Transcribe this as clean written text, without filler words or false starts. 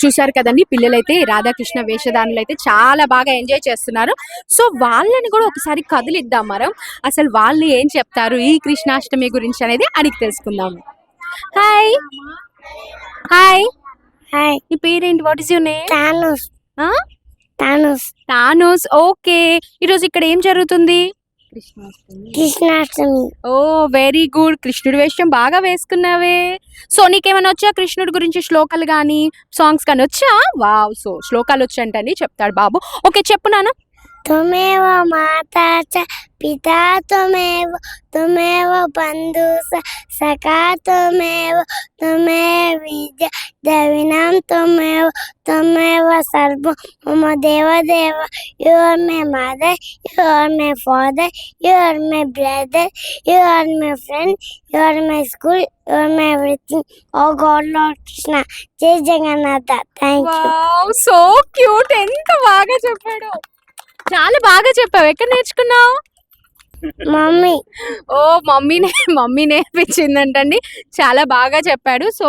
చూసారు కదండి, పిల్లలైతే రాధాకృష్ణ వేషధానులు అయితే చాలా బాగా ఎంజాయ్ చేస్తున్నారు. సో వాళ్ళని కూడా ఒకసారి కదిలిద్దాం మనం. అసలు వాళ్ళు ఏం చెప్తారు ఈ కృష్ణాష్టమి గురించి అనేది అడిగి తెలుసుకుందాం. హాయ్ హాయ్, హాయ్ నీ పేరేంటి? What is your name? Tanush Tanush Tanush. Okay, ఈరోజు ఇక్కడ ఏం జరుగుతుంది? కృష్ణాష్టమి ఓ వెరీ గుడ్, కృష్ణుడి వేషం బాగా వేసుకున్నావే. సో నీకేమైనా వచ్చా కృష్ణుడి గురించి శ్లోకాలు కానీ సాంగ్స్ కానీ వచ్చా? వావ్, సో శ్లోకాలు వచ్చంటని చెప్తాడు బాబు. ఓకే చెప్పు నాన్న. త్వమేవ మాతా చ పితా త్వమేవ త్వమేవ బంధు సఖా త్వమేవ త్వమేవ విద్య ద్రవిణం త్వమేవ త్వమేవ సర్వం మమ దేవదేవ. You are my mother, you are my father, you are my brother, you are my friend, you are my school, you are my everything. Oh God lord Krishna, Jai Jagannatha. Thank you. Wow, so cute, ఎంత బాగా చెప్పాడు. చాలా బాగా చెప్పావు. ఎక్కడ నేర్చుకున్నావు? Mummy oh mummy నేర్పించిందంటండి. చాలా బాగా చెప్పాడు. సో